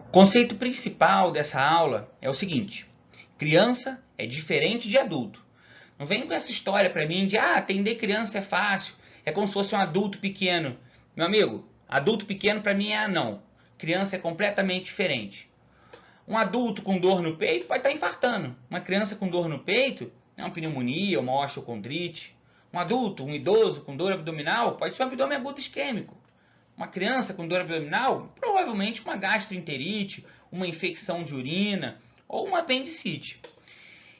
O conceito principal dessa aula é o seguinte: criança é diferente de adulto. Não vem com essa história para mim de atender criança é fácil, é como se fosse um adulto pequeno. Meu amigo, adulto pequeno para mim é anão. Criança é completamente diferente. Um adulto com dor no peito pode estar infartando. Uma criança com dor no peito é uma pneumonia, uma osteocondrite. Um adulto, um idoso com dor abdominal pode ser um abdômen agudo isquêmico. Uma criança com dor abdominal, provavelmente uma gastroenterite, uma infecção de urina ou uma apendicite.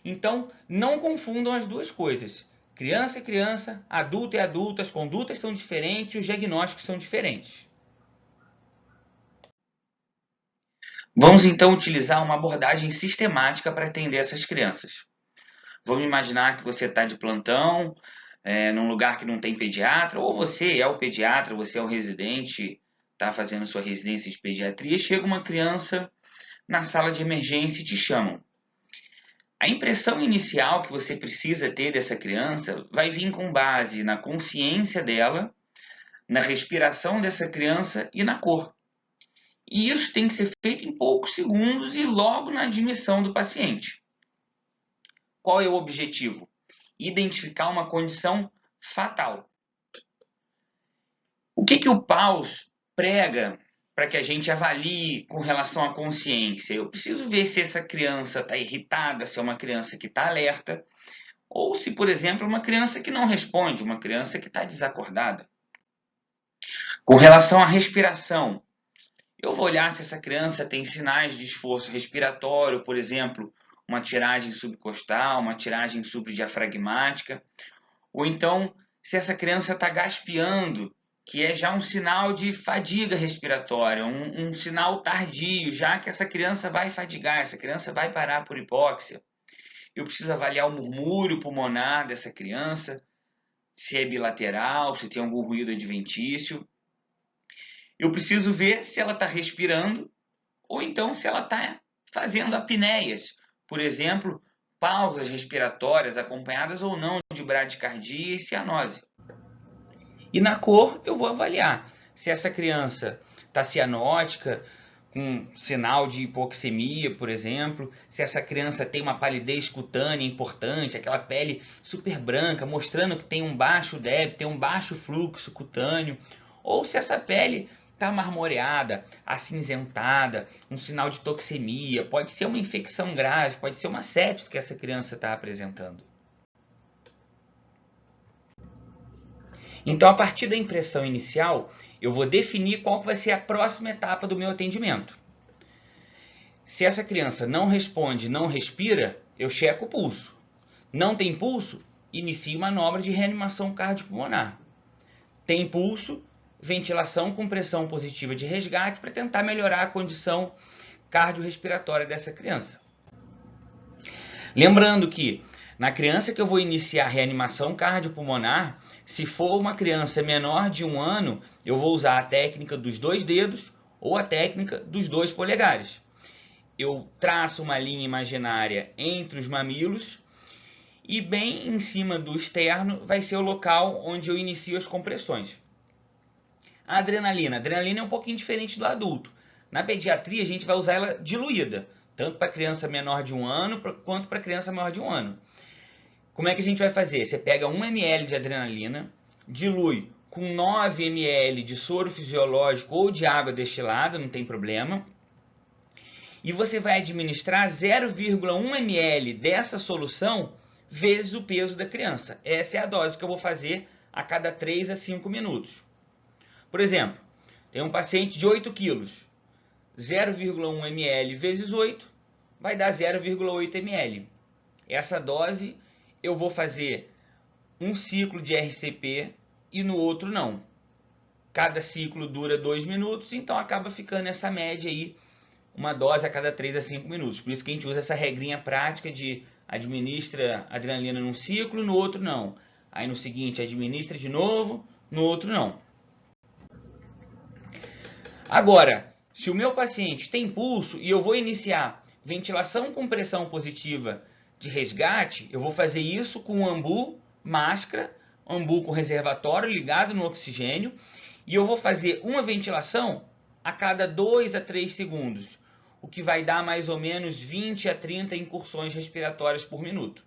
Então, não confundam as duas coisas. Criança é criança, adulto é adulto, as condutas são diferentes, os diagnósticos são diferentes. Vamos então utilizar uma abordagem sistemática para atender essas crianças. Vamos imaginar que você está de plantão, num lugar que não tem pediatra, ou você é o pediatra, você é o residente, está fazendo sua residência de pediatria, chega uma criança na sala de emergência e te chamam. A impressão inicial que você precisa ter dessa criança vai vir com base na consciência dela, na respiração dessa criança e na cor. E isso tem que ser feito em poucos segundos e logo na admissão do paciente. Qual é o objetivo? Identificar uma condição fatal. O que o Paus prega para que a gente avalie com relação à consciência? Eu preciso ver se essa criança está irritada, se é uma criança que está alerta, ou se, por exemplo, é uma criança que não responde, uma criança que está desacordada. Com relação à respiração, eu vou olhar se essa criança tem sinais de esforço respiratório, por exemplo, uma tiragem subcostal, uma tiragem subdiafragmática, ou então se essa criança está gaspeando, que é já um sinal de fadiga respiratória, um sinal tardio, já que essa criança vai fadigar, essa criança vai parar por hipóxia. Eu preciso avaliar o murmúrio pulmonar dessa criança, se é bilateral, se tem algum ruído adventício. Eu preciso ver se ela está respirando ou então se ela está fazendo apneias, por exemplo, pausas respiratórias acompanhadas ou não de bradicardia e cianose. E na cor eu vou avaliar se essa criança está cianótica, com sinal de hipoxemia, por exemplo, se essa criança tem uma palidez cutânea importante, aquela pele super branca, mostrando que tem um baixo débito, tem um baixo fluxo cutâneo, ou se essa pele está marmoreada, acinzentada, um sinal de toxemia, pode ser uma infecção grave, pode ser uma sepse que essa criança está apresentando. Então, a partir da impressão inicial, eu vou definir qual vai ser a próxima etapa do meu atendimento. Se essa criança não responde, não respira, eu checo o pulso. Não tem pulso, inicio manobra de reanimação cardiopulmonar. Tem pulso, ventilação com pressão positiva de resgate para tentar melhorar a condição cardiorrespiratória dessa criança. Lembrando que na criança que eu vou iniciar a reanimação cardiopulmonar, se for uma criança menor de 1 ano, eu vou usar a técnica dos 2 dedos ou a técnica dos 2 polegares. Eu traço uma linha imaginária entre os mamilos e bem em cima do externo vai ser o local onde eu inicio as compressões. A adrenalina é um pouquinho diferente do adulto. Na pediatria a gente vai usar ela diluída, tanto para criança menor de 1 ano quanto para criança maior de 1 ano. Como é que a gente vai fazer? Você pega 1 ml de adrenalina, dilui com 9 ml de soro fisiológico ou de água destilada, não tem problema. E você vai administrar 0,1 ml dessa solução vezes o peso da criança. Essa é a dose que eu vou fazer a cada 3 a 5 minutos. Por exemplo, tem um paciente de 8 quilos. 0,1 ml vezes 8 vai dar 0,8 ml. Essa dose eu vou fazer um ciclo de RCP e no outro não. Cada ciclo dura 2 minutos, então acaba ficando essa média aí, uma dose a cada 3 a 5 minutos. Por isso que a gente usa essa regrinha prática de administra adrenalina num ciclo, no outro não. Aí no seguinte administra de novo, no outro não. Agora, se o meu paciente tem pulso e eu vou iniciar ventilação com pressão positiva de resgate, eu vou fazer isso com ambu, máscara, ambu com reservatório ligado no oxigênio, e eu vou fazer uma ventilação a cada 2 a 3 segundos. o que vai dar mais ou menos 20 a 30 incursões respiratórias por minuto.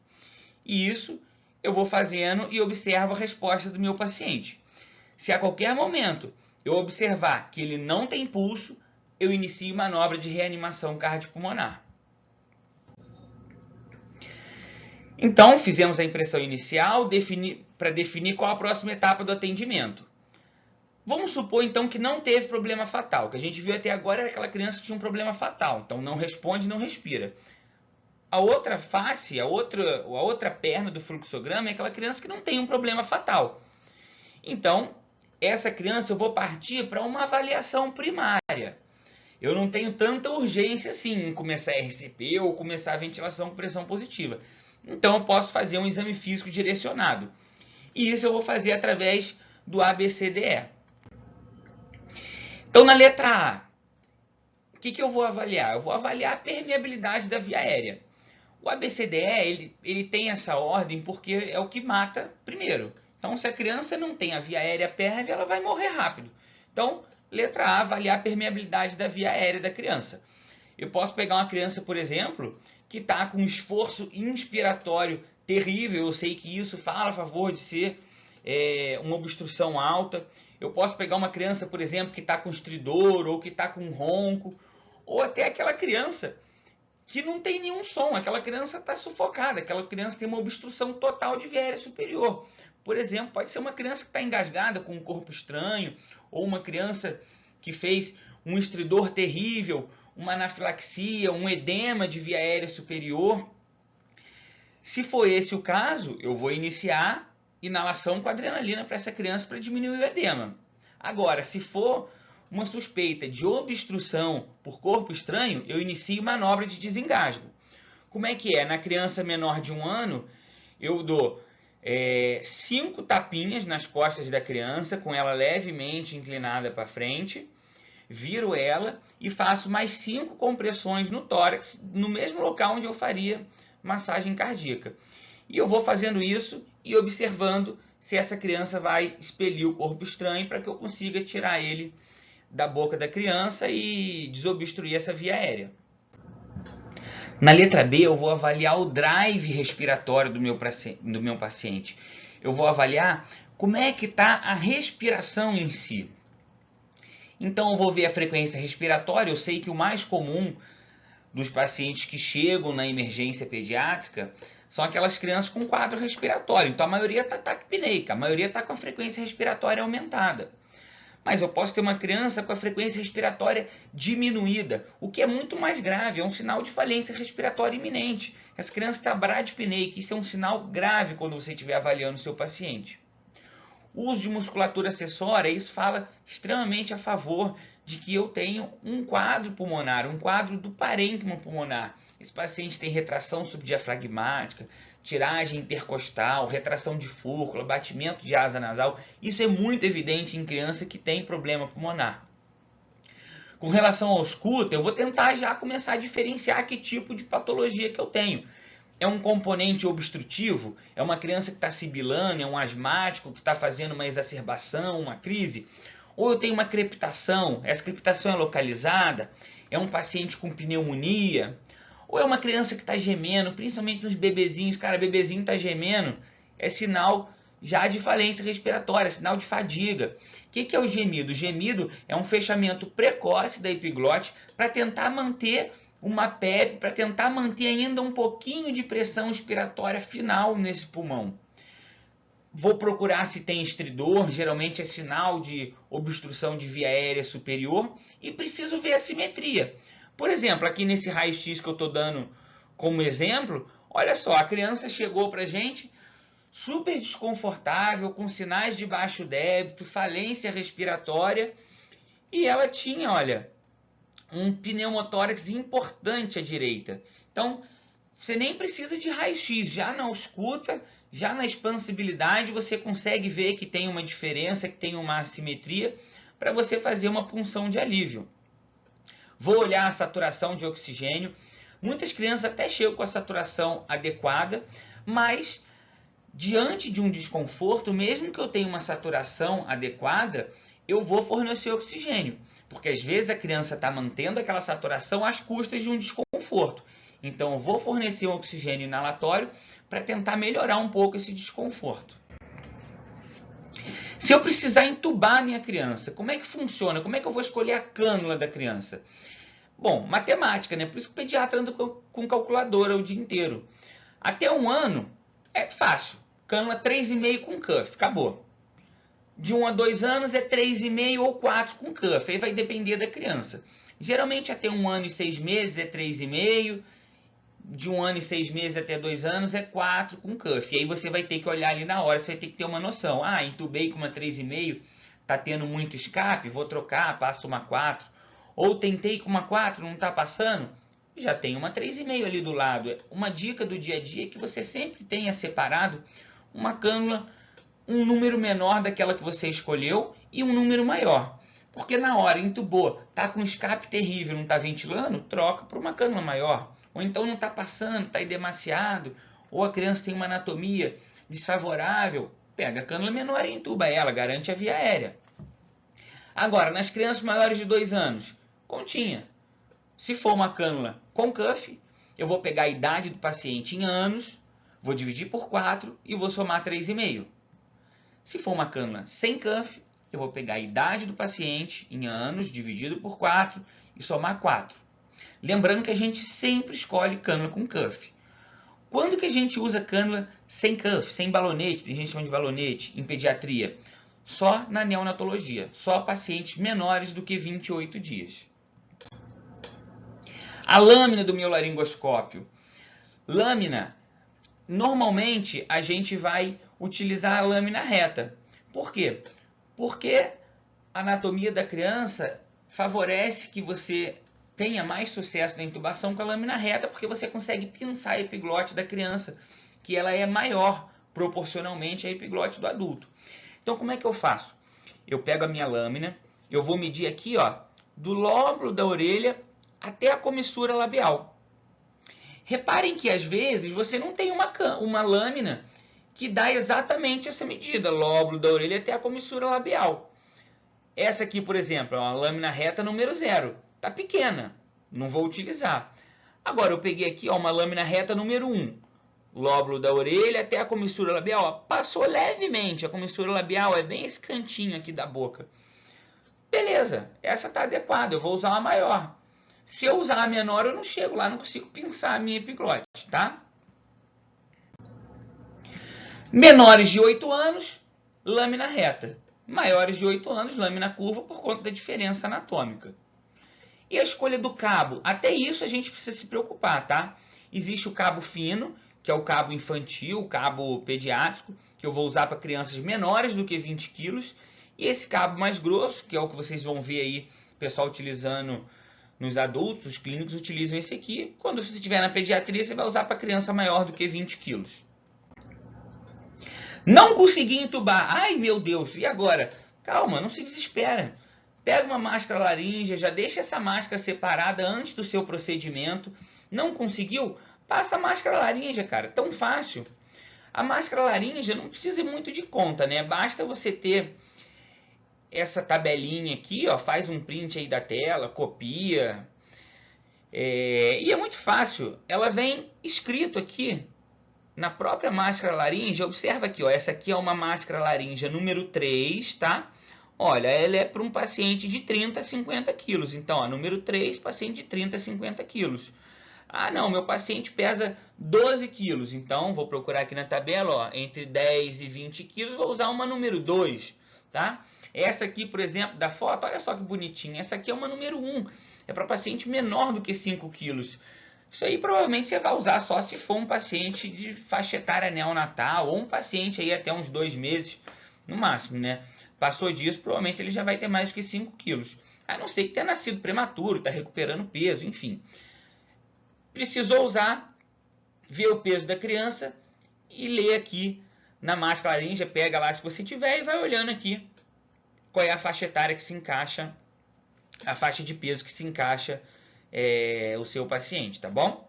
E isso eu vou fazendo e observo a resposta do meu paciente. Se a qualquer momento eu observar que ele não tem pulso, eu inicio manobra de reanimação cardiopulmonar. Então, fizemos a impressão inicial para definir qual a próxima etapa do atendimento. Vamos supor, então, que não teve problema fatal. O que a gente viu até agora era aquela criança que tinha um problema fatal. Então, não responde, não respira. A outra face, a outra perna do fluxograma é aquela criança que não tem um problema fatal. Então, essa criança eu vou partir para uma avaliação primária. Eu não tenho tanta urgência assim em começar a RCP ou começar a ventilação com pressão positiva. Então, eu posso fazer um exame físico direcionado. E isso eu vou fazer através do ABCDE. Então, na letra A, o que eu vou avaliar? Eu vou avaliar a permeabilidade da via aérea. O ABCDE, ele tem essa ordem porque é o que mata primeiro. Então, se a criança não tem a via aérea pérvia, ela vai morrer rápido. Então, letra A, avaliar a permeabilidade da via aérea da criança. Eu posso pegar uma criança, por exemplo, que está com um esforço inspiratório terrível. Eu sei que isso fala a favor de ser uma obstrução alta. Eu posso pegar uma criança, por exemplo, que está com estridor ou que está com ronco. Ou até aquela criança que não tem nenhum som. Aquela criança está sufocada. Aquela criança tem uma obstrução total de via aérea superior. Por exemplo, pode ser uma criança que está engasgada com um corpo estranho, ou uma criança que fez um estridor terrível, uma anafilaxia, um edema de via aérea superior. Se for esse o caso, eu vou iniciar inalação com adrenalina para essa criança para diminuir o edema. Agora, se for uma suspeita de obstrução por corpo estranho, eu inicio manobra de desengasgo. Como é que é? Na criança menor de 1 ano, eu dou 5 tapinhas nas costas da criança, com ela levemente inclinada para frente, viro ela e faço mais 5 compressões no tórax, no mesmo local onde eu faria massagem cardíaca. E eu vou fazendo isso e observando se essa criança vai expelir o corpo estranho para que eu consiga tirar ele da boca da criança e desobstruir essa via aérea. Na letra B, eu vou avaliar o drive respiratório do meu paciente. Eu vou avaliar como é que está a respiração em si. Então, eu vou ver a frequência respiratória. Eu sei que o mais comum dos pacientes que chegam na emergência pediátrica são aquelas crianças com quadro respiratório. Então, a maioria está taquipneica, a maioria está com a frequência respiratória aumentada. Mas eu posso ter uma criança com a frequência respiratória diminuída, o que é muito mais grave, é um sinal de falência respiratória iminente. Essa criança está bradipneica, isso é um sinal grave quando você estiver avaliando o seu paciente. O uso de musculatura acessória, isso fala extremamente a favor de que eu tenho um quadro pulmonar, um quadro do parênquima pulmonar. Esse paciente tem retração subdiafragmática, tiragem intercostal, retração de fúrcula, batimento de asa nasal. Isso é muito evidente em criança que tem problema pulmonar. Com relação ao escuta, eu vou tentar já começar a diferenciar que tipo de patologia que eu tenho. É um componente obstrutivo? É uma criança que está sibilando? É um asmático que está fazendo uma exacerbação, uma crise? Ou eu tenho uma crepitação? Essa crepitação é localizada? É um paciente com pneumonia? Ou é uma criança que está gemendo, principalmente nos bebezinhos? Cara, bebezinho está gemendo, é sinal já de falência respiratória, sinal de fadiga. O que é o gemido? O gemido é um fechamento precoce da epiglote para tentar manter uma PEP, para tentar manter ainda um pouquinho de pressão expiratória final nesse pulmão. Vou procurar se tem estridor, geralmente é sinal de obstrução de via aérea superior, e preciso ver a simetria. Por exemplo, aqui nesse raio-x que eu estou dando como exemplo, olha só, a criança chegou para a gente super desconfortável, com sinais de baixo débito, falência respiratória, e ela tinha, olha, um pneumotórax importante à direita. Então, você nem precisa de raio-x, já na ausculta, já na expansibilidade, você consegue ver que tem uma diferença, que tem uma assimetria, para você fazer uma punção de alívio. Vou olhar a saturação de oxigênio. Muitas crianças até chegam com a saturação adequada, mas diante de um desconforto, mesmo que eu tenha uma saturação adequada, eu vou fornecer oxigênio, porque às vezes a criança está mantendo aquela saturação às custas de um desconforto. Então eu vou fornecer um oxigênio inalatório para tentar melhorar um pouco esse desconforto. Se eu precisar entubar a minha criança, como é que funciona? Como é que eu vou escolher a cânula da criança? Bom, matemática, né? Por isso que o pediatra anda com calculadora o dia inteiro. Até 1 ano é fácil. Cânula 3,5 com cuff, acabou. De 1 a 2 anos é 3,5 ou 4 com cuff, aí vai depender da criança. Geralmente até 1 ano e 6 meses é 3,5, de 1 ano e 6 meses até 2 anos é 4 com cuff. E aí você vai ter que olhar ali na hora, você vai ter que ter uma noção. Ah, entubei com uma 3,5, tá tendo muito escape, vou trocar, passo uma 4. Ou tentei com uma 4, não está passando, já tem uma 3,5 ali do lado. Uma dica do dia a dia é que você sempre tenha separado uma cânula, um número menor daquela que você escolheu e um número maior. Porque na hora entubou, tá com escape terrível, não está ventilando, troca para uma cânula maior. Ou então não está passando, está demasiado, ou a criança tem uma anatomia desfavorável, pega a cânula menor e entuba ela, garante a via aérea. Agora, nas crianças maiores de 2 anos, continha. Se for uma cânula com cuff, eu vou pegar a idade do paciente em anos, vou dividir por 4 e vou somar 3,5. Se for uma cânula sem cuff, eu vou pegar a idade do paciente em anos, dividido por 4 e somar 4. Lembrando que a gente sempre escolhe cânula com cuff. Quando que a gente usa cânula sem cuff, sem balonete, tem gente que chama de balonete, em pediatria? Só na neonatologia, só pacientes menores do que 28 dias. A lâmina do miolaringoscópio. Lâmina, normalmente a gente vai utilizar a lâmina reta. Por quê? Porque a anatomia da criança favorece que você tenha mais sucesso na intubação com a lâmina reta, porque você consegue pinçar a epiglote da criança, que ela é maior proporcionalmente à epiglote do adulto. Então, como é que eu faço? Eu pego a minha lâmina, eu vou medir aqui, ó, do lóbulo da orelha até a comissura labial. Reparem que, às vezes, você não tem uma lâmina que dá exatamente essa medida, lóbulo da orelha até a comissura labial. Essa aqui, por exemplo, é uma lâmina reta número 0. Está pequena, não vou utilizar. Agora, eu peguei aqui ó, uma lâmina reta número 1. Lóbulo da orelha até a comissura labial. Ó, passou levemente, a comissura labial é bem esse cantinho aqui da boca. Beleza, essa está adequada, eu vou usar uma maior. Se eu usar a menor, eu não chego lá, não consigo pinçar a minha epiglote, tá? Menores de 8 anos, lâmina reta. Maiores de 8 anos, lâmina curva, por conta da diferença anatômica. E a escolha do cabo? Até isso a gente precisa se preocupar, tá? Existe o cabo fino, que é o cabo infantil, o cabo pediátrico, que eu vou usar para crianças menores do que 20 quilos. E esse cabo mais grosso, que é o que vocês vão ver aí o pessoal utilizando nos adultos, os clínicos utilizam esse aqui. Quando você estiver na pediatria, você vai usar para criança maior do que 20 quilos. Não consegui entubar. Ai, meu Deus, e agora? Calma, não se desespera. Pega uma máscara laríngea, já deixa essa máscara separada antes do seu procedimento. Não conseguiu? Passa a máscara laríngea, cara. Tão fácil. A máscara laríngea não precisa ir muito de conta, né? Basta você ter essa tabelinha aqui, ó, faz um print aí da tela, copia. E é muito fácil. Ela vem escrito aqui na própria máscara laríngea. Observa aqui, ó, essa aqui é uma máscara laríngea número 3, tá? Olha, ela é para um paciente de 30 a 50 quilos. Então, ó, número 3, paciente de 30 a 50 quilos. Ah, não, meu paciente pesa 12 quilos. Então, vou procurar aqui na tabela, ó, entre 10 e 20 quilos, vou usar uma número 2, tá? Essa aqui, por exemplo, da foto, olha só que bonitinha. Essa aqui é uma número 1. É para paciente menor do que 5 quilos. Isso aí provavelmente você vai usar só se for um paciente de faixa etária neonatal ou um paciente aí até uns 2 meses, no máximo, né? Passou disso, provavelmente ele já vai ter mais do que 5 quilos. A não ser que tenha nascido prematuro, está recuperando peso, enfim. Precisou usar, ver o peso da criança e ler aqui na máscara laríngea, pega lá se você tiver e vai olhando aqui qual é a faixa etária que se encaixa, a faixa de peso que se encaixa o seu paciente, tá bom?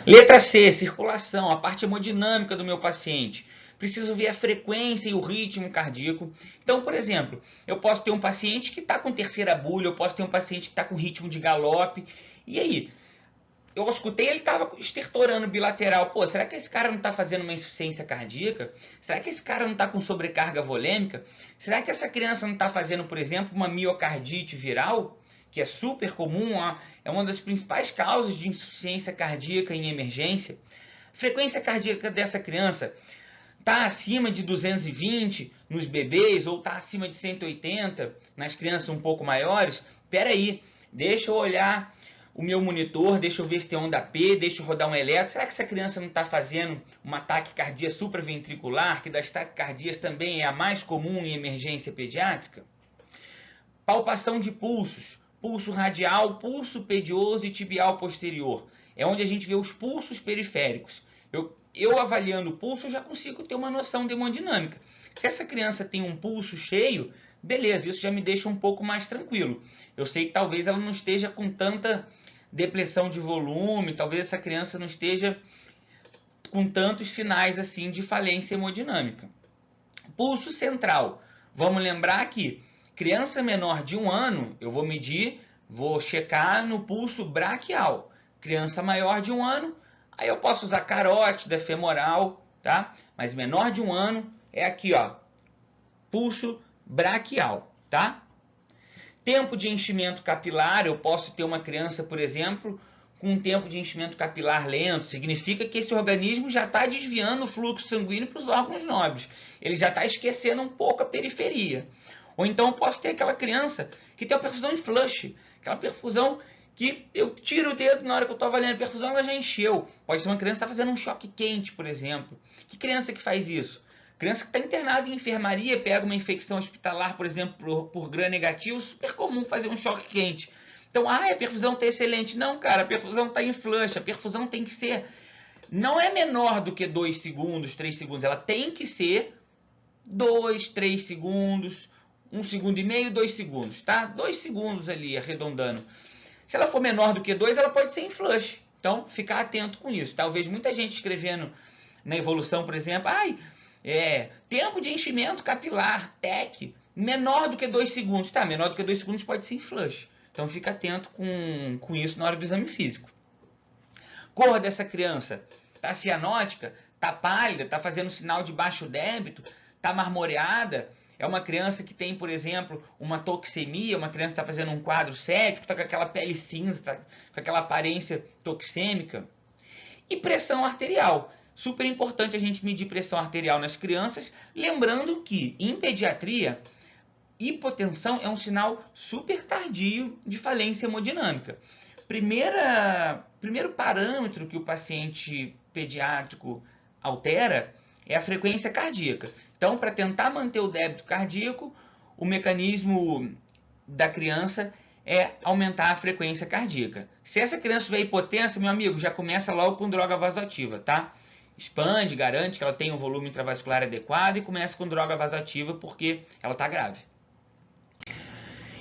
Letra C, circulação, a parte hemodinâmica do meu paciente. preciso ver a frequência e o ritmo cardíaco. Então, por exemplo, eu posso ter um paciente que está com terceira bulha, eu posso ter um paciente que está com ritmo de galope. E aí? Eu escutei, ele estava estertorando bilateral. Pô, será que esse cara não está fazendo uma insuficiência cardíaca? Será que esse cara não está com sobrecarga volêmica? Será que essa criança não está fazendo, por exemplo, uma miocardite viral? Que é super comum, é uma das principais causas de insuficiência cardíaca em emergência. A frequência cardíaca dessa criança está acima de 220 nos bebês ou está acima de 180 nas crianças um pouco maiores? Espera aí, deixa eu olhar o meu monitor, deixa eu ver se tem onda P, deixa eu rodar um eletro. Será que essa criança não está fazendo uma taquicardia supraventricular, que das taquicardias também é a mais comum em emergência pediátrica? Palpação de pulsos, pulso radial, pulso pedioso e tibial posterior. É onde a gente vê os pulsos periféricos. Eu avaliando o pulso, eu já consigo ter uma noção de hemodinâmica. Se essa criança tem um pulso cheio, beleza, isso já me deixa um pouco mais tranquilo. Eu sei que talvez ela não esteja com tanta depressão de volume, talvez essa criança não esteja com tantos sinais assim de falência hemodinâmica. Pulso central. Vamos lembrar que criança menor de 1 ano, eu vou medir, vou checar no pulso braquial. Criança maior de 1 ano, aí eu posso usar carótida, femoral, tá? Mas menor de 1 ano é aqui, ó, pulso braquial, tá? Tempo de enchimento capilar, eu posso ter uma criança, por exemplo, com um tempo de enchimento capilar lento. Significa que esse organismo já está desviando o fluxo sanguíneo para os órgãos nobres. Ele já está esquecendo um pouco a periferia. Ou então eu posso ter aquela criança que tem uma perfusão em flush, aquela perfusão que eu tiro o dedo na hora que eu estou avaliando a perfusão, ela já encheu. Pode ser uma criança que está fazendo um choque quente, por exemplo. Que criança que faz isso? Criança que está internada em enfermaria, pega uma infecção hospitalar, por exemplo, por gram negativo, super comum fazer um choque quente. Então, a perfusão está excelente. Não, cara, a perfusão está em flush. A perfusão tem que ser... Não é menor do que 2 segundos, 3 segundos. Ela tem que ser 2, 3 segundos, 1 segundo e meio, 2 segundos, tá? 2 segundos ali, arredondando. Se ela for menor do que 2, ela pode ser em flush. Então, ficar atento com isso. Talvez muita gente escrevendo na evolução, por exemplo, tempo de enchimento capilar, TEC, menor do que 2 segundos. Tá, menor do que 2 segundos pode ser em flush. Então, fica atento com isso na hora do exame físico. Cor dessa criança. Tá cianótica? Tá pálida? Tá fazendo sinal de baixo débito? Tá marmoreada? É uma criança que tem, por exemplo, uma toxemia, uma criança que está fazendo um quadro séptico, está com aquela pele cinza, tá com aquela aparência toxêmica. E pressão arterial. Super importante a gente medir pressão arterial nas crianças, lembrando que, em pediatria, hipotensão é um sinal super tardio de falência hemodinâmica. Primeiro parâmetro que o paciente pediátrico altera é a frequência cardíaca. Então, para tentar manter o débito cardíaco, o mecanismo da criança é aumentar a frequência cardíaca. Se essa criança tiver hipotensa, meu amigo, já começa logo com droga vasoativa, tá? Expande, garante que ela tem um volume intravascular adequado e começa com droga vasoativa porque ela está grave.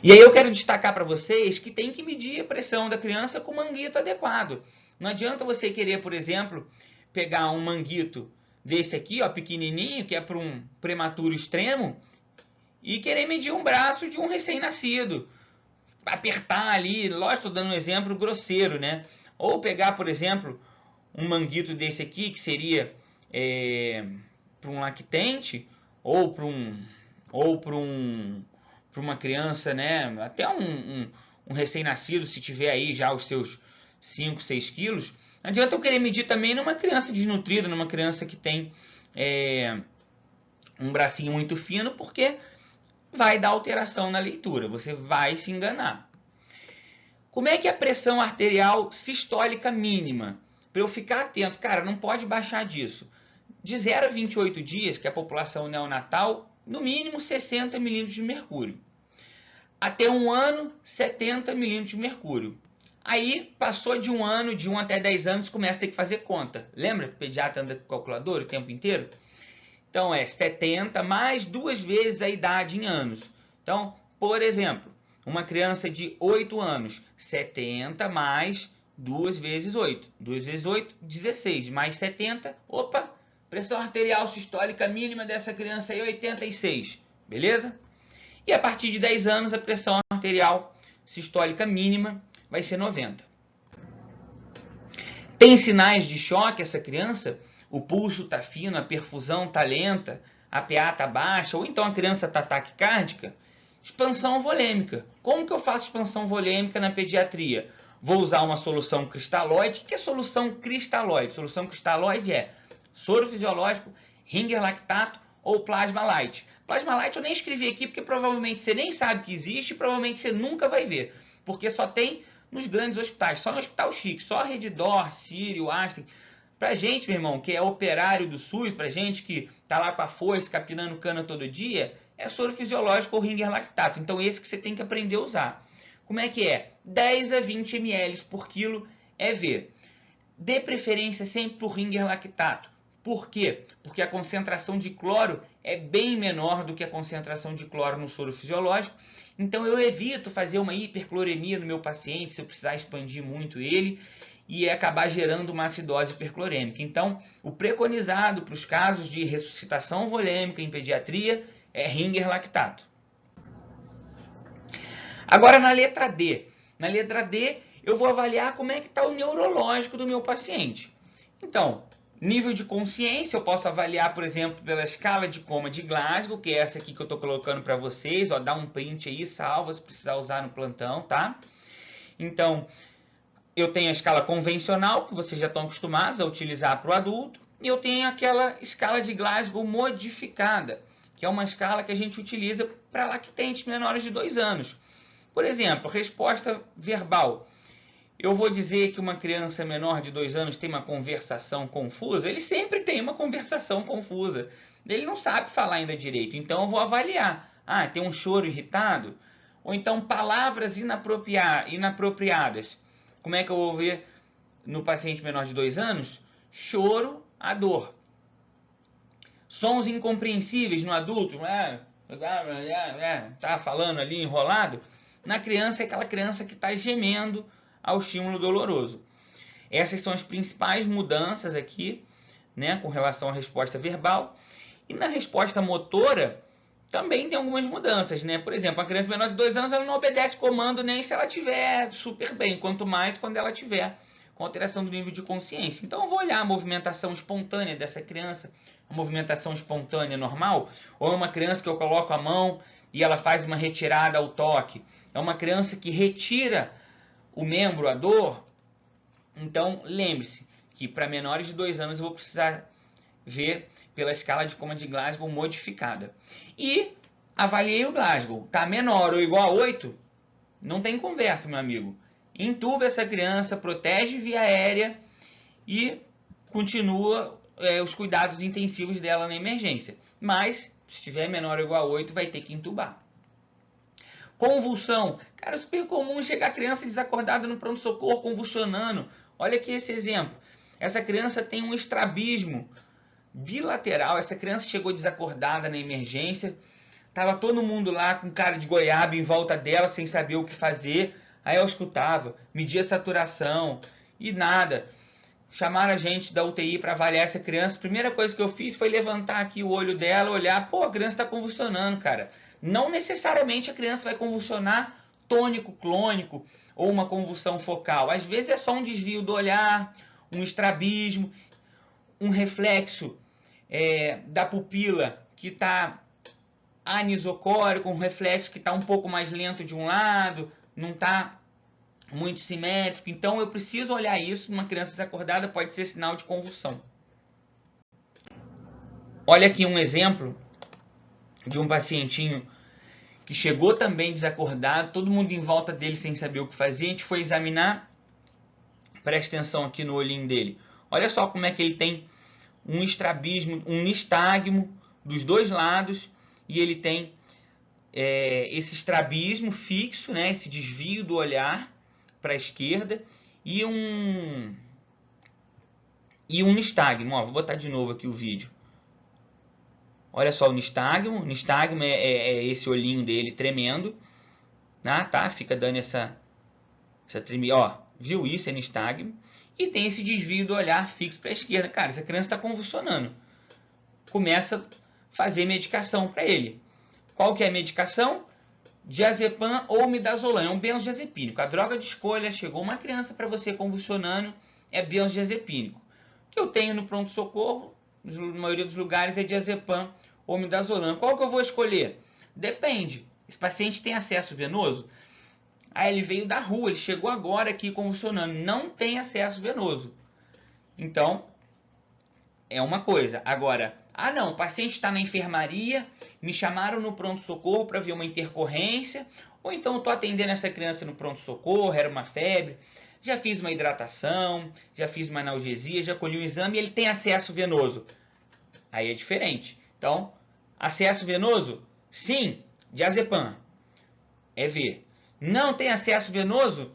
E aí eu quero destacar para vocês que tem que medir a pressão da criança com manguito adequado. Não adianta você querer, por exemplo, pegar um manguito desse aqui, ó, pequenininho, que é para um prematuro extremo, e querer medir um braço de um recém-nascido. Apertar ali, lógico, estou dando um exemplo grosseiro, né? Ou pegar, por exemplo, um manguito desse aqui, que seria para um lactente, ou para uma criança, né? Até um recém-nascido, se tiver aí já os seus 5, 6 quilos. Não adianta eu querer medir também numa criança desnutrida, numa criança que tem um bracinho muito fino, porque vai dar alteração na leitura, você vai se enganar. Como é que é a pressão arterial sistólica mínima? Para eu ficar atento, cara, não pode baixar disso. De 0 a 28 dias, que é a população neonatal, no mínimo 60 milímetros de mercúrio. Até 1 ano, 70 milímetros de mercúrio. Aí, passou de 1 ano, de 1 até 10 anos, começa a ter que fazer conta. Lembra que o pediatra anda com calculadora o tempo inteiro? Então, é 70 mais 2 vezes a idade em anos. Então, por exemplo, uma criança de 8 anos, 70 mais 2 vezes 8. 2 vezes 8, 16. Mais 70, opa, pressão arterial sistólica mínima dessa criança aí é 86, beleza? E a partir de 10 anos, a pressão arterial sistólica mínima vai ser 90. Tem sinais de choque essa criança? O pulso está fino, a perfusão está lenta, a PA está baixa, ou então a criança está taquicárdica? Expansão volêmica. Como que eu faço expansão volêmica na pediatria? Vou usar uma solução cristalóide. O que é solução cristalóide? Solução cristalóide é soro fisiológico, Ringer lactato ou plasma light. Plasma light eu nem escrevi aqui porque provavelmente você nem sabe que existe e provavelmente você nunca vai ver, porque só tem nos grandes hospitais, só no hospital chique, só Reddor, Sírio, Aston. Pra gente, meu irmão, que é operário do SUS, pra gente que tá lá com a foice, capinando cana todo dia, é soro fisiológico ou Ringer lactato. Então esse que você tem que aprender a usar. Como é que é? 10 a 20 ml por quilo EV. Dê preferência sempre para o Ringer lactato. Por quê? Porque a concentração de cloro é bem menor do que a concentração de cloro no soro fisiológico. Então eu evito fazer uma hipercloremia no meu paciente se eu precisar expandir muito ele e acabar gerando uma acidose hiperclorêmica. Então o preconizado para os casos de ressuscitação volêmica em pediatria é Ringer lactato. Agora na letra D. Na letra D eu vou avaliar como é que está o neurológico do meu paciente. Então, nível de consciência eu posso avaliar, por exemplo, pela escala de coma de Glasgow, que é essa aqui que eu estou colocando para vocês. Ó, dá um print aí, salva, se precisar usar no plantão, tá? Então, eu tenho a escala convencional, que vocês já estão acostumados a utilizar para o adulto. E eu tenho aquela escala de Glasgow modificada, que é uma escala que a gente utiliza para lactentes menores de 2 anos. Por exemplo, resposta verbal. Eu vou dizer que uma criança menor de 2 anos tem uma conversação confusa? Ele sempre tem uma conversação confusa. Ele não sabe falar ainda direito. Então eu vou avaliar. Ah, tem um choro irritado? Ou então palavras inapropriadas. Como é que eu vou ver no paciente menor de 2 anos? Choro, a dor. Sons incompreensíveis no adulto. Tá falando ali enrolado. Na criança é aquela criança que está gemendo ao estímulo doloroso. Essas são as principais mudanças aqui, né, com relação à resposta verbal. E na resposta motora também tem algumas mudanças, né? Por exemplo, a criança menor de 2 anos ela não obedece comando nem se ela estiver super bem, quanto mais quando ela tiver com alteração do nível de consciência. Então eu vou olhar a movimentação espontânea dessa criança, a movimentação espontânea normal, ou é uma criança que eu coloco a mão e ela faz uma retirada ao toque. É uma criança que retira o membro, a dor. Então, lembre-se que para menores de 2 anos eu vou precisar ver pela escala de coma de Glasgow modificada. E avaliei o Glasgow. Está menor ou igual a 8? Não tem conversa, meu amigo. Intuba essa criança, protege via aérea e continua os cuidados intensivos dela na emergência. Mas, se estiver menor ou igual a 8, vai ter que intubar. Convulsão. Cara, é super comum chegar a criança desacordada no pronto-socorro, convulsionando. Olha aqui esse exemplo. Essa criança tem um estrabismo bilateral. Essa criança chegou desacordada na emergência. Tava todo mundo lá com cara de goiaba em volta dela, sem saber o que fazer. Aí eu escutava, media a saturação e nada. Chamaram a gente da UTI para avaliar essa criança. A primeira coisa que eu fiz foi levantar aqui o olho dela, olhar. Pô, a criança está convulsionando, cara. Não necessariamente a criança vai convulsionar tônico-clônico ou uma convulsão focal. Às vezes é só um desvio do olhar, um estrabismo, um reflexo da pupila que está anisocórico, um reflexo que está um pouco mais lento de um lado, não está muito simétrico. Então eu preciso olhar isso. Numa criança desacordada pode ser sinal de convulsão. Olha aqui um exemplo de um pacientinho que chegou também desacordado, todo mundo em volta dele sem saber o que fazer. A gente foi examinar, presta atenção aqui no olhinho dele. Olha só como é que ele tem um estrabismo, um nistagmo dos dois lados, e ele tem esse estrabismo fixo, né, esse desvio do olhar para a esquerda, e um nistagmo. Ó, vou botar de novo aqui o vídeo. Olha só o nistagmo. O nistagmo é esse olhinho dele tremendo, tá? Fica dando essa tremida. Ó, viu isso? É nistagmo. E tem esse desvio do olhar fixo para a esquerda. Cara, essa criança está convulsionando. começa a fazer medicação para ele. Qual que é a medicação? Diazepam ou midazolam, é um benzodiazepínico. A droga de escolha, chegou uma criança para você convulsionando, é benzodiazepínico. O que eu tenho no pronto-socorro, na maioria dos lugares, é diazepam ou midazolam. Qual que eu vou escolher? Depende. Esse paciente tem acesso venoso? Ah, ele veio da rua, ele chegou agora aqui convulsionando, não tem acesso venoso. Então, é uma coisa. Agora, não, o paciente está na enfermaria, me chamaram no pronto-socorro para ver uma intercorrência, ou então eu estou atendendo essa criança no pronto-socorro, era uma febre, já fiz uma hidratação, já fiz uma analgesia, já colhi um exame e ele tem acesso venoso. Aí é diferente. Então, acesso venoso? Sim, diazepam. É V. Não tem acesso venoso?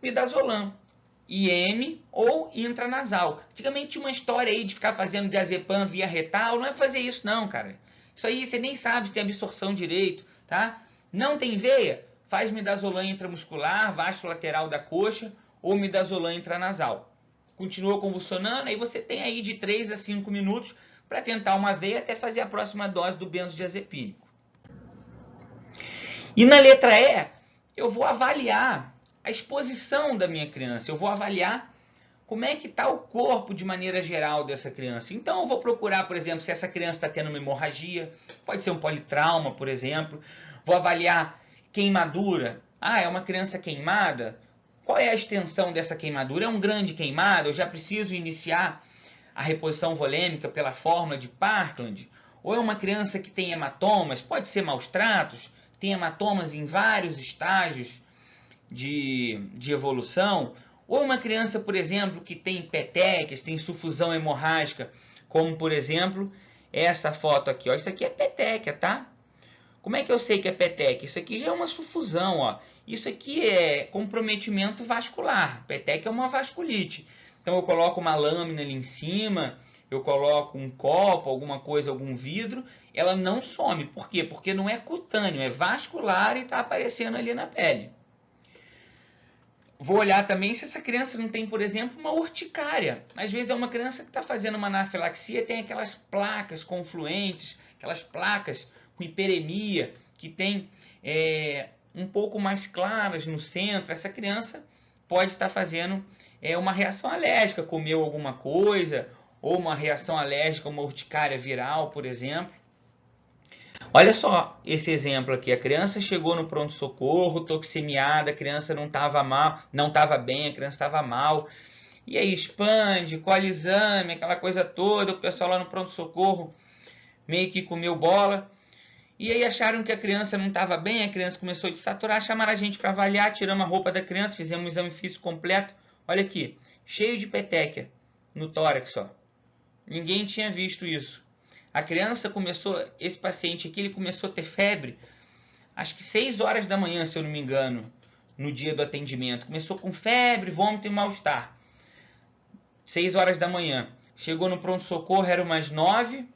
Midazolam. IM ou intranasal. Antigamente tinha uma história aí de ficar fazendo diazepam via retal. Não é fazer isso não, cara. Isso aí você nem sabe se tem absorção direito, tá? Não tem veia? Faz midazolam intramuscular, vasto lateral da coxa ou midazolam intranasal. Continua convulsionando, aí você tem aí de 3 a 5 minutos para tentar uma veia até fazer a próxima dose do benzodiazepínico. E na letra E, eu vou avaliar a exposição da minha criança. Eu vou avaliar como é que está o corpo de maneira geral dessa criança. Então eu vou procurar, por exemplo, se essa criança está tendo uma hemorragia, pode ser um politrauma, por exemplo. Vou avaliar queimadura. É uma criança queimada? Qual é a extensão dessa queimadura? É um grande queimado? Eu já preciso iniciar a reposição volêmica pela fórmula de Parkland? Ou é uma criança que tem hematomas? Pode ser maus tratos? Tem hematomas em vários estágios de evolução, ou uma criança, por exemplo, que tem petequias, tem sufusão hemorrágica, como, por exemplo, essa foto aqui. Ó. Isso aqui é petequia, tá? Como é que eu sei que é petequia? Isso aqui já é uma sufusão. Ó. Isso aqui é comprometimento vascular. Petequia é uma vasculite. Então, eu coloco uma lâmina ali em cima, eu coloco um copo, alguma coisa, algum vidro, ela não some. Por quê? Porque não é cutâneo, é vascular e está aparecendo ali na pele. Vou olhar também se essa criança não tem, por exemplo, uma urticária. Às vezes é uma criança que está fazendo uma anafilaxia, tem aquelas placas confluentes, aquelas placas com hiperemia, que tem um pouco mais claras no centro. Essa criança pode estar fazendo uma reação alérgica, comeu alguma coisa, ou uma reação alérgica, uma urticária viral, por exemplo. Olha só esse exemplo aqui, a criança chegou no pronto-socorro, toxemiada, a criança não estava mal, não estava bem, a criança estava mal. E aí expande, colhe exame, aquela coisa toda, o pessoal lá no pronto-socorro meio que comeu bola. E aí acharam que a criança não estava bem, a criança começou a desaturar, chamaram a gente para avaliar, tiramos a roupa da criança, fizemos um exame físico completo. Olha aqui, cheio de petequia no tórax, ó. Ninguém tinha visto isso. A criança começou, esse paciente aqui, ele começou a ter febre, acho que 6 horas da manhã, se eu não me engano, no dia do atendimento. Começou com febre, vômito e mal-estar. 6 horas da manhã. Chegou no pronto-socorro, era umas 9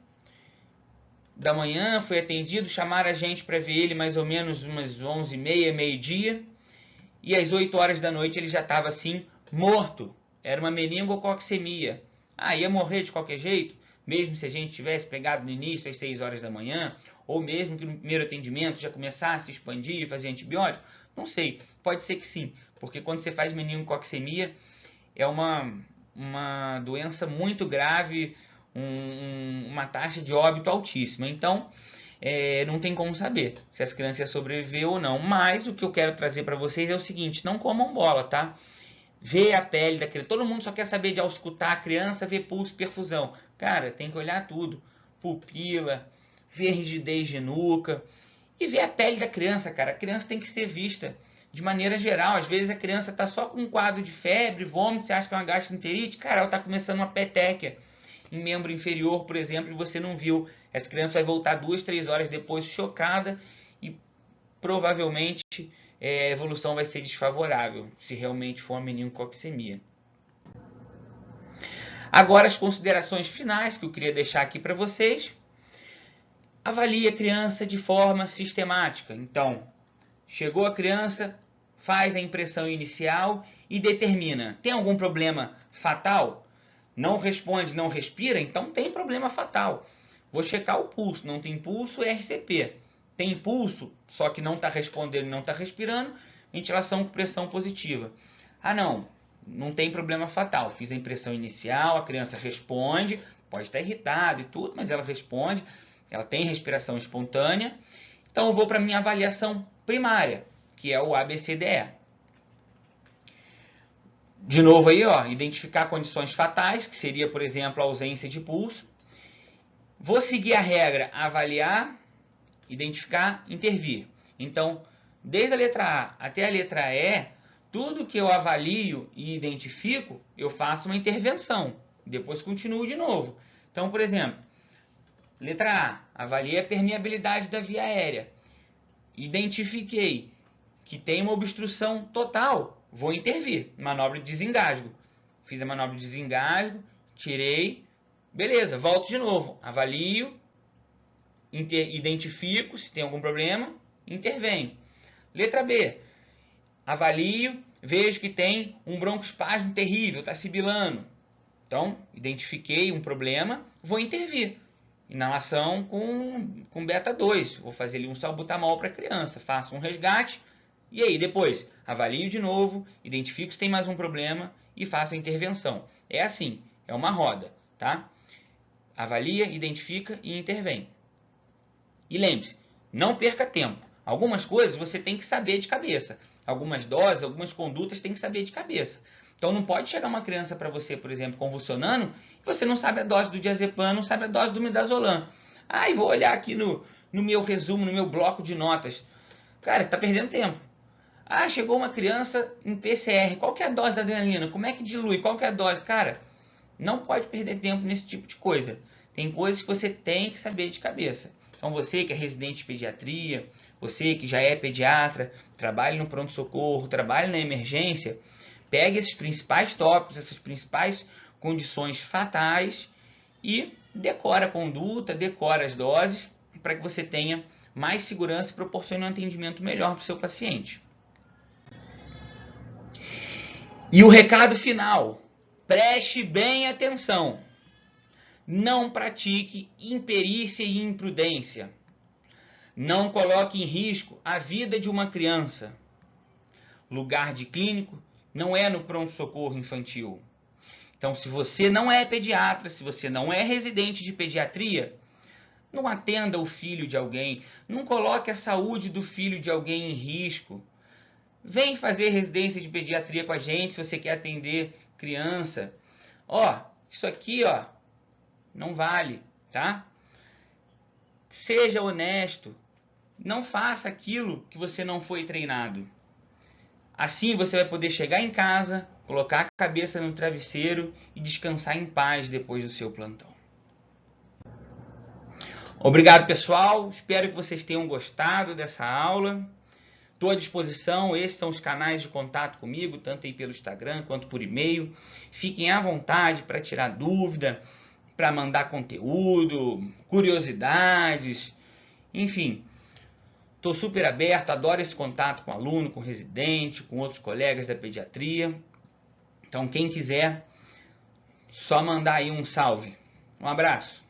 da manhã, foi atendido, chamaram a gente para ver ele mais ou menos umas 11h30, meio-dia. E às 8 horas da noite ele já estava assim, morto. Era uma meningococcemia. Ia morrer de qualquer jeito? Mesmo se a gente tivesse pegado no início às 6 horas da manhã, ou mesmo que no primeiro atendimento já começasse a expandir e fazer antibiótico, não sei, pode ser que sim, porque quando você faz meningococcemia é uma doença muito grave, uma taxa de óbito altíssima, então não tem como saber se as crianças iam sobreviver ou não, mas o que eu quero trazer para vocês é o seguinte, não comam bola, tá? Vê a pele da criança. Todo mundo só quer saber de auscultar a criança, ver pulso, perfusão. Cara, tem que olhar tudo. Pupila, ver rigidez de nuca e ver a pele da criança, cara. A criança tem que ser vista de maneira geral. Às vezes a criança está só com um quadro de febre, vômito, você acha que é uma gastroenterite. Cara, ela está começando uma petequia em membro inferior, por exemplo, e você não viu. Essa criança vai voltar 2, 3 horas depois chocada e provavelmente a evolução vai ser desfavorável, se realmente for uma meningococcemia. Agora as considerações finais que eu queria deixar aqui para vocês. Avalie a criança de forma sistemática. Então, chegou a criança, faz a impressão inicial e determina. Tem algum problema fatal? Não responde, não respira? Então tem problema fatal. vou checar o pulso. Não tem pulso, é RCP. Tem pulso, só que não está respondendo, não está respirando, ventilação com pressão positiva. Ah, não tem problema fatal. Fiz a impressão inicial, a criança responde, pode estar irritada e tudo, mas ela responde, ela tem respiração espontânea. Então eu vou para a minha avaliação primária, que é o ABCDE. De novo aí, ó, identificar condições fatais, que seria, por exemplo, a ausência de pulso. Vou seguir a regra avaliar, identificar, intervir. Então, desde a letra A até a letra E, tudo que eu avalio e identifico, eu faço uma intervenção. Depois continuo de novo. Então, por exemplo, letra A, avaliei a permeabilidade da via aérea. Identifiquei que tem uma obstrução total, vou intervir. Manobra de desengasgo. Fiz a manobra de desengasgo, tirei, beleza, volto de novo. Avalio, identifico se tem algum problema, intervenho. Letra B, avalio, vejo que tem um broncoespasmo terrível, está sibilando. Então, identifiquei um problema, vou intervir. Inalação com beta 2, vou fazer ali um salbutamol para a criança, faço um resgate, e aí depois avalio de novo, identifico se tem mais um problema e faço a intervenção. É assim, é uma roda, tá? Avalia, identifica e intervém. E lembre-se, não perca tempo. Algumas coisas você tem que saber de cabeça. Algumas doses, algumas condutas tem que saber de cabeça. Então não pode chegar uma criança para você, por exemplo, convulsionando, e você não sabe a dose do diazepam, não sabe a dose do midazolam. Ah, e vou olhar aqui no meu resumo, no meu bloco de notas. Cara, você está perdendo tempo. Ah, chegou uma criança em PCR, qual que é a dose da adrenalina? Como é que dilui? Qual que é a dose? Cara, não pode perder tempo nesse tipo de coisa. Tem coisas que você tem que saber de cabeça. Então você que é residente de pediatria, você que já é pediatra, trabalha no pronto-socorro, trabalha na emergência, pegue esses principais tópicos, essas principais condições fatais e decora a conduta, decora as doses, para que você tenha mais segurança e proporcione um atendimento melhor para o seu paciente. E o recado final, preste bem atenção. Não pratique imperícia e imprudência. Não coloque em risco a vida de uma criança. Lugar de clínico não é no pronto-socorro infantil. Então, se você não é pediatra, se você não é residente de pediatria, não atenda o filho de alguém, não coloque a saúde do filho de alguém em risco. Vem fazer residência de pediatria com a gente se você quer atender criança. Ó, isso aqui, ó, não vale, tá? Seja honesto. Não faça aquilo que você não foi treinado. Assim você vai poder chegar em casa, colocar a cabeça no travesseiro e descansar em paz depois do seu plantão. Obrigado, pessoal. Espero que vocês tenham gostado dessa aula. Estou à disposição. Esses são os canais de contato comigo, tanto aí pelo Instagram quanto por e-mail. Fiquem à vontade para tirar dúvida, para mandar conteúdo, curiosidades, enfim. Estou super aberto, adoro esse contato com aluno, com residente, com outros colegas da pediatria. Então, quem quiser, só mandar aí um salve. Um abraço.